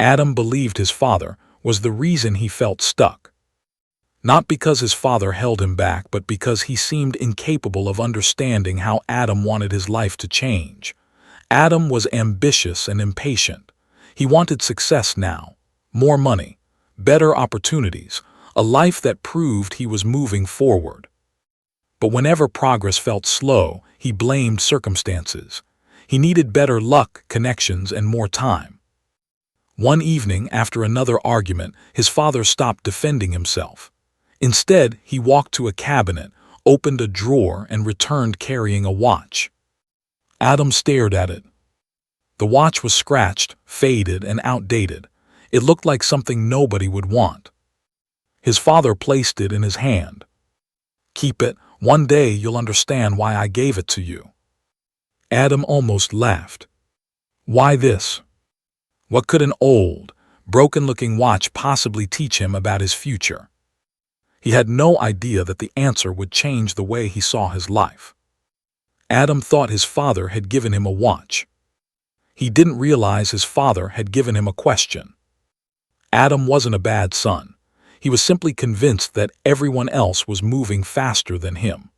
Adam believed his father was the reason he felt stuck. Not because his father held him back, but because he seemed incapable of understanding how Adam wanted his life to change. Adam was ambitious and impatient. He wanted success now, more money, better opportunities, a life that proved he was moving forward. But whenever progress felt slow, he blamed circumstances. He needed better luck, connections, and more time. One evening, after another argument, his father stopped defending himself. Instead, he walked to a cabinet, opened a drawer, and returned carrying a watch. Adam stared at it. The watch was scratched, faded, and outdated. It looked like something nobody would want. His father placed it in his hand. "Keep it. One day you'll understand why I gave it to you." Adam almost laughed. Why this? What could an old, broken-looking watch possibly teach him about his future? He had no idea that the answer would change the way he saw his life. Adam thought his father had given him a watch. He didn't realize his father had given him a question. Adam wasn't a bad son. He was simply convinced that everyone else was moving faster than him.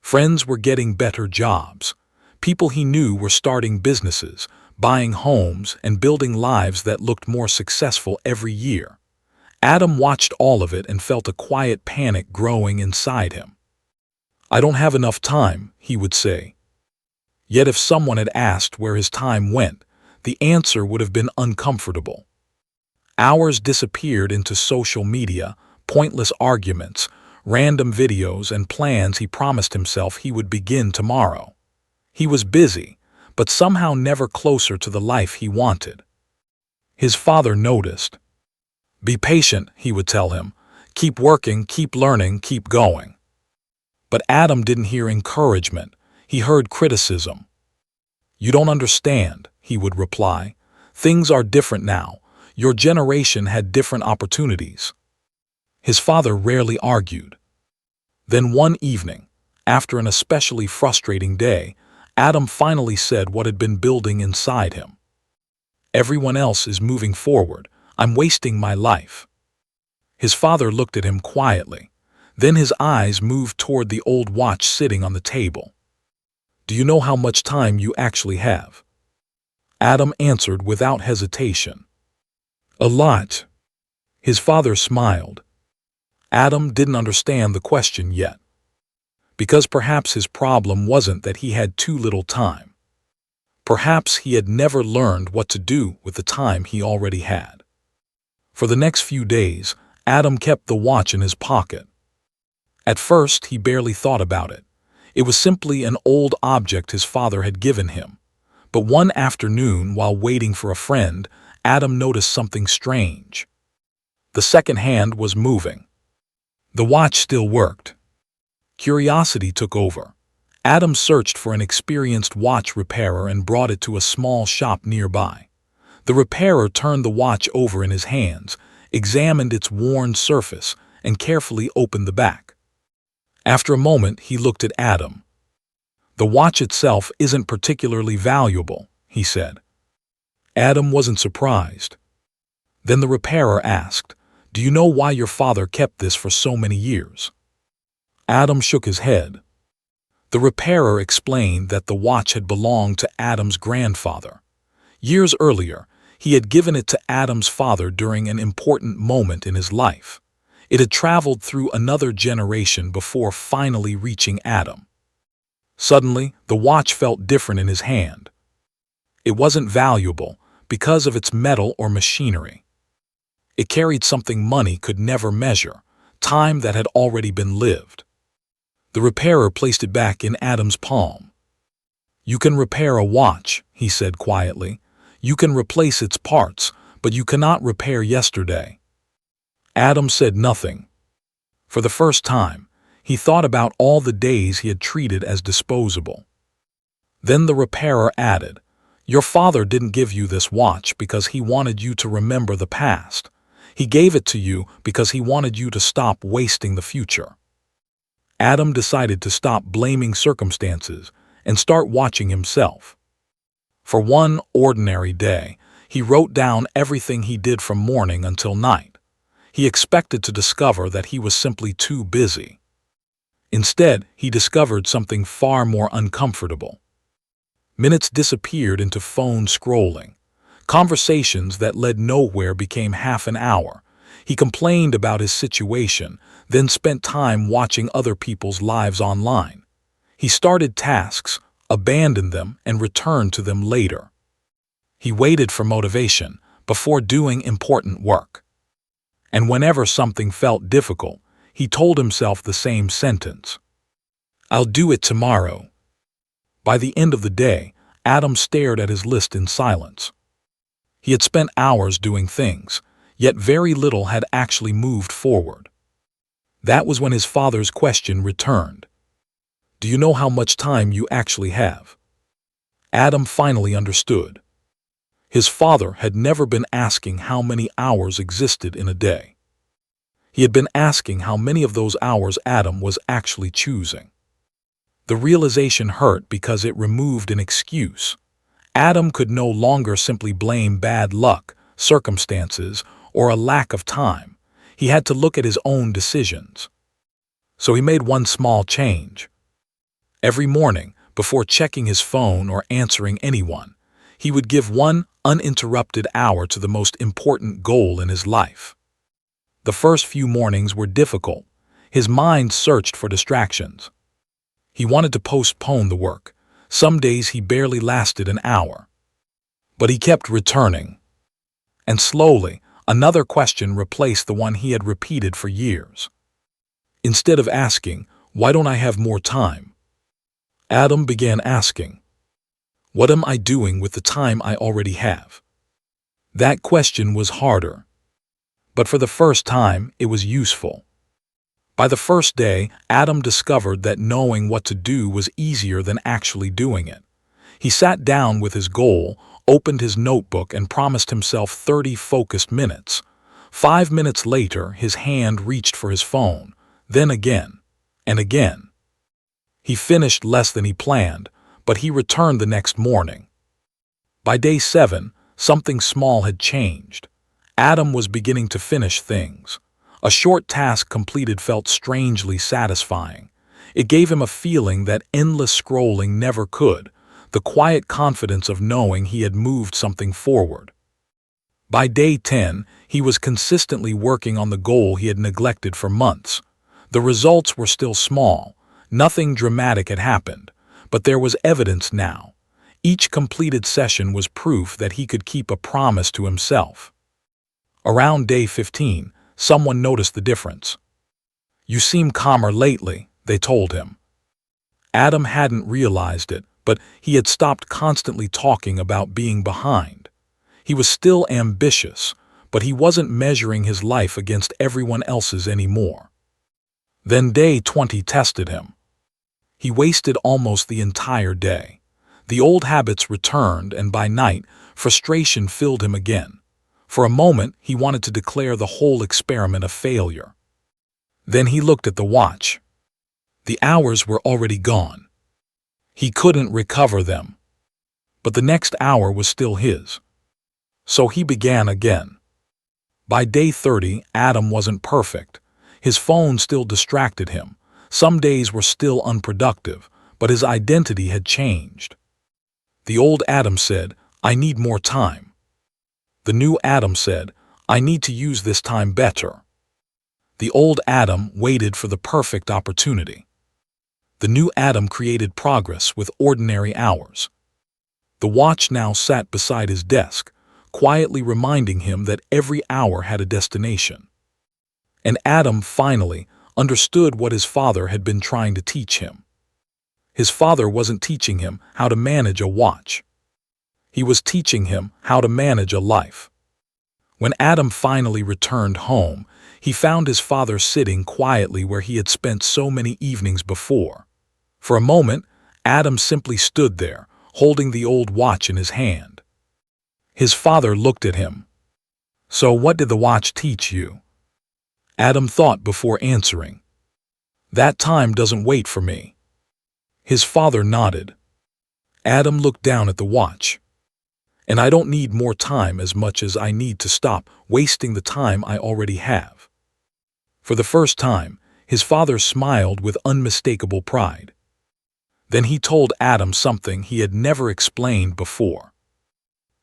Friends were getting better jobs. People he knew were starting businesses, buying homes, and building lives that looked more successful every year. Adam watched all of it and felt a quiet panic growing inside him. "I don't have enough time," he would say. Yet if someone had asked where his time went, the answer would have been uncomfortable. Hours disappeared into social media, pointless arguments, random videos, and plans he promised himself he would begin tomorrow. He was busy, but somehow never closer to the life he wanted. His father noticed. "Be patient," he would tell him. "Keep working, keep learning, keep going." But Adam didn't hear encouragement. He heard criticism. "You don't understand," he would reply. "Things are different now. Your generation had different opportunities." His father rarely argued. Then one evening, after an especially frustrating day, Adam finally said what had been building inside him. "Everyone else is moving forward. I'm wasting my life." His father looked at him quietly. Then his eyes moved toward the old watch sitting on the table. "Do you know how much time you actually have?" Adam answered without hesitation. "A lot." His father smiled. Adam didn't understand the question yet. Because perhaps his problem wasn't that he had too little time. Perhaps he had never learned what to do with the time he already had. For the next few days, Adam kept the watch in his pocket. At first, he barely thought about it. It was simply an old object his father had given him. But one afternoon, while waiting for a friend, Adam noticed something strange. The second hand was moving. The watch still worked. Curiosity took over. Adam searched for an experienced watch repairer and brought it to a small shop nearby. The repairer turned the watch over in his hands, examined its worn surface, and carefully opened the back. After a moment, he looked at Adam. "The watch itself isn't particularly valuable," he said. Adam wasn't surprised. Then the repairer asked, "Do you know why your father kept this for so many years?" Adam shook his head. The repairer explained that the watch had belonged to Adam's grandfather. Years earlier, he had given it to Adam's father during an important moment in his life. It had traveled through another generation before finally reaching Adam. Suddenly, the watch felt different in his hand. It wasn't valuable because of its metal or machinery. It carried something money could never measure, time that had already been lived. The repairer placed it back in Adam's palm. "You can repair a watch," he said quietly. "You can replace its parts, but you cannot repair yesterday." Adam said nothing. For the first time, he thought about all the days he had treated as disposable. Then the repairer added, "Your father didn't give you this watch because he wanted you to remember the past. He gave it to you because he wanted you to stop wasting the future." Adam decided to stop blaming circumstances and start watching himself. For one ordinary day, He wrote down everything he did from morning until night. He expected to discover that he was simply too busy. Instead, he discovered something far more uncomfortable. Minutes disappeared into phone scrolling. Conversations that led nowhere became half an hour. He complained about his situation, then spent time watching other people's lives online. He started tasks, abandoned them, and returned to them later. He waited for motivation before doing important work. And whenever something felt difficult, he told himself the same sentence: "I'll do it tomorrow." By the end of the day, Adam stared at his list in silence. He had spent hours doing things, yet very little had actually moved forward. That was when his father's question returned. "Do you know how much time you actually have?" Adam finally understood. His father had never been asking how many hours existed in a day. He had been asking how many of those hours Adam was actually choosing. The realization hurt because it removed an excuse. Adam could no longer simply blame bad luck, circumstances, or a lack of time. He had to look at his own decisions. So he made one small change. Every morning, before checking his phone or answering anyone, he would give one uninterrupted hour to the most important goal in his life. The first few mornings were difficult. His mind searched for distractions. He wanted to postpone the work. Some days he barely lasted an hour. But he kept returning. And slowly, another question replaced the one he had repeated for years. Instead of asking, "Why don't I have more time?" Adam began asking, "What am I doing with the time I already have?" That question was harder. But for the first time, it was useful. By the first day, Adam discovered that knowing what to do was easier than actually doing it. He sat down with his goal, opened his notebook, and promised himself 30 focused minutes. 5 minutes later, his hand reached for his phone, then again, and again. He finished less than he planned, but he returned the next morning. By day 7, something small had changed. Adam was beginning to finish things. A short task completed felt strangely satisfying. It gave him a feeling that endless scrolling never could, the quiet confidence of knowing he had moved something forward. By day 10, he was consistently working on the goal he had neglected for months. The results were still small. Nothing dramatic had happened, but there was evidence now. Each completed session was proof that he could keep a promise to himself. Around day 15, someone noticed the difference. "You seem calmer lately," they told him. Adam hadn't realized it, but he had stopped constantly talking about being behind. He was still ambitious, but he wasn't measuring his life against everyone else's anymore. Then day 20 tested him. He wasted almost the entire day. The old habits returned, and by night, frustration filled him again. For a moment, he wanted to declare the whole experiment a failure. Then he looked at the watch. The hours were already gone. He couldn't recover them. But the next hour was still his. So he began again. By day 30, Adam wasn't perfect. His phone still distracted him. Some days were still unproductive, but his identity had changed. The old Adam said, "I need more time." The new Adam said, "I need to use this time better." The old Adam waited for the perfect opportunity. The new Adam created progress with ordinary hours. The watch now sat beside his desk, quietly reminding him that every hour had a destination. And Adam finally understood what his father had been trying to teach him. His father wasn't teaching him how to manage a watch. He was teaching him how to manage a life. When Adam finally returned home, he found his father sitting quietly where he had spent so many evenings before. For a moment, Adam simply stood there, holding the old watch in his hand. His father looked at him. "So what did the watch teach you?" Adam thought before answering. "That time doesn't wait for me." His father nodded. Adam looked down at the watch. And I don't need more time as much as I need to stop wasting the time I already have. For the first time, his father smiled with unmistakable pride. Then he told Adam something he had never explained before.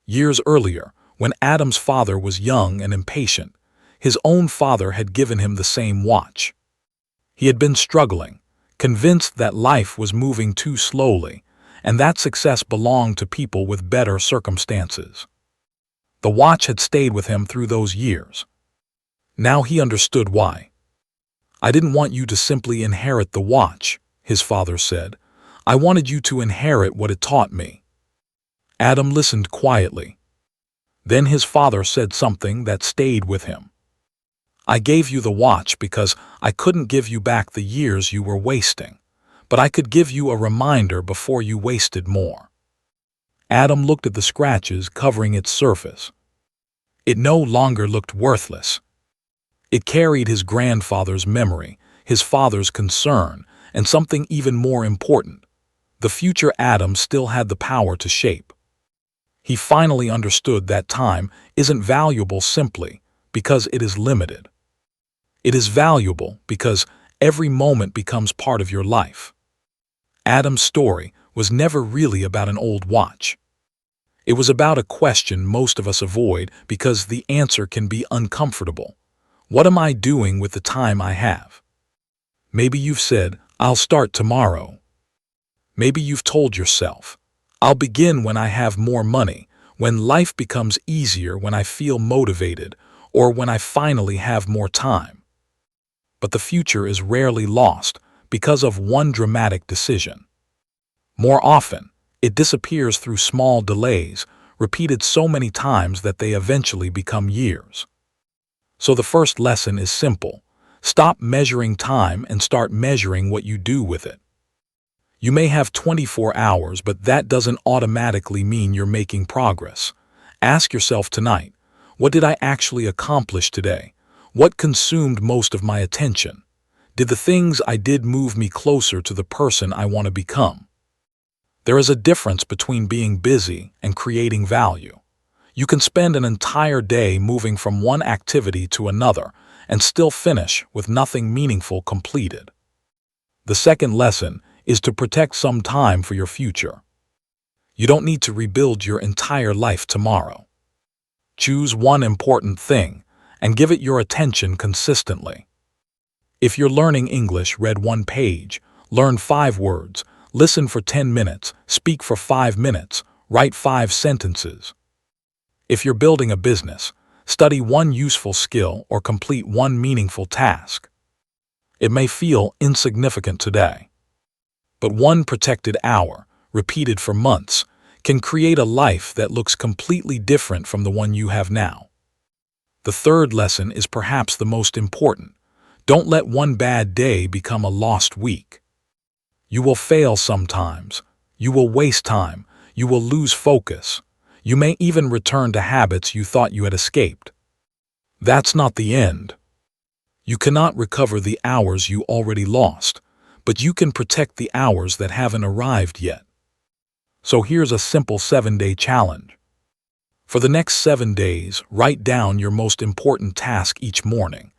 Years earlier, when Adam's father was young and impatient, his own father had given him the same watch. He had been struggling, convinced that life was moving too slowly, and that success belonged to people with better circumstances. The watch had stayed with him through those years. Now he understood why. "I didn't want you to simply inherit the watch," his father said. "I wanted you to inherit what it taught me." Adam listened quietly. Then his father said something that stayed with him. "I gave you the watch because I couldn't give you back the years you were wasting, but I could give you a reminder before you wasted more." Adam looked at the scratches covering its surface. It no longer looked worthless. It carried his grandfather's memory, his father's concern, and something even more important. The future Adam still had the power to shape. He finally understood that time isn't valuable simply because it is limited. It is valuable because every moment becomes part of your life. Adam's story was never really about an old watch. It was about a question most of us avoid because the answer can be uncomfortable. What am I doing with the time I have? Maybe you've said, "I'll start tomorrow." Maybe you've told yourself, "I'll begin when I have more money, when life becomes easier, when I feel motivated, or when I finally have more time." But the future is rarely lost because of one dramatic decision. More often, it disappears through small delays, repeated so many times that they eventually become years. So the first lesson is simple. Stop measuring time and start measuring what you do with it. You may have 24 hours, but that doesn't automatically mean you're making progress. Ask yourself tonight, what did I actually accomplish today? What consumed most of my attention? Did the things I did move me closer to the person I want to become? There is a difference between being busy and creating value. You can spend an entire day moving from one activity to another and still finish with nothing meaningful completed. The second lesson is to protect some time for your future. You don't need to rebuild your entire life tomorrow. Choose one important thing and give it your attention consistently. If you're learning English, read one page, learn 5 words, listen for 10 minutes, speak for 5 minutes, write 5 sentences. If you're building a business, study one useful skill or complete one meaningful task. It may feel insignificant today, but one protected hour, repeated for months, can create a life that looks completely different from the one you have now. The third lesson is perhaps the most important. Don't let one bad day become a lost week. You will fail sometimes. You will waste time. You will lose focus. You may even return to habits you thought you had escaped. That's not the end. You cannot recover the hours you already lost, but you can protect the hours that haven't arrived yet. So here's a simple 7-day challenge. For the next 7 days, write down your most important task each morning.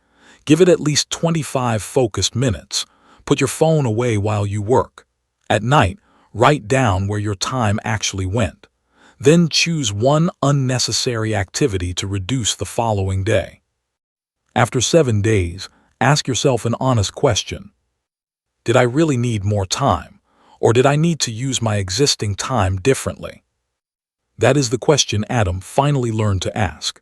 Give it at least 25 focused minutes. Put your phone away while you work. At night, write down where your time actually went. Then choose one unnecessary activity to reduce the following day. After 7 days, ask yourself an honest question. Did I really need more time, or did I need to use my existing time differently? That is the question Adam finally learned to ask.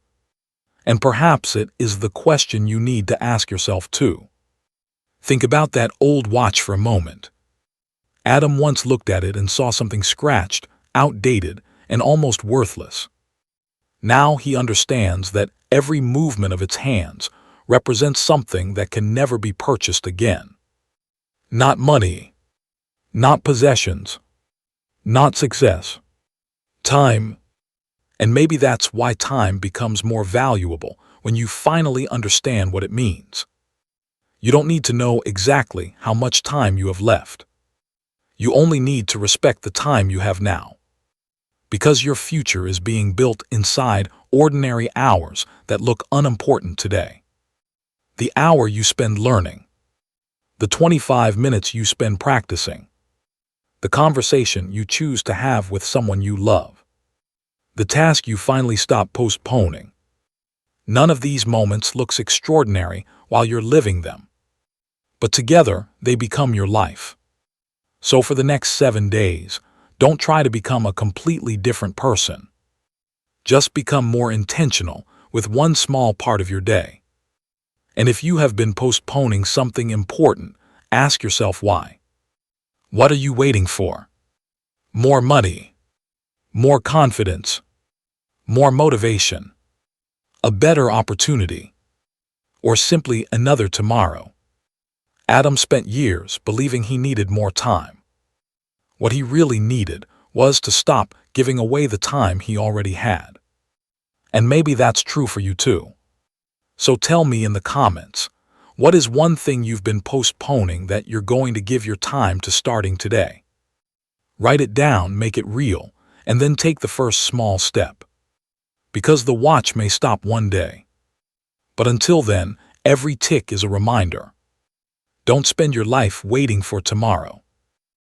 And perhaps it is the question you need to ask yourself too. Think about that old watch for a moment. Adam once looked at it and saw something scratched, outdated, and almost worthless. Now he understands that every movement of its hands represents something that can never be purchased again. Not money, not possessions, not success. Time. And maybe that's why time becomes more valuable when you finally understand what it means. You don't need to know exactly how much time you have left. You only need to respect the time you have now. Because your future is being built inside ordinary hours that look unimportant today. The hour you spend learning, the 25 minutes you spend practicing, the conversation you choose to have with someone you love, the task you finally stop postponing. None of these moments looks extraordinary while you're living them, but together they become your life. So for the next 7 days, don't try to become a completely different person. Just become more intentional with one small part of your day. And if you have been postponing something important, ask yourself why. What are you waiting for? More money, more confidence, more motivation, a better opportunity, or simply another tomorrow? Adam spent years believing he needed more time. What he really needed was to stop giving away the time he already had. And maybe that's true for you too. So tell me in the comments, what is one thing you've been postponing that you're going to give your time to starting today? Write it down, make it real, and then take the first small step. Because the watch may stop one day. But until then, every tick is a reminder. Don't spend your life waiting for tomorrow.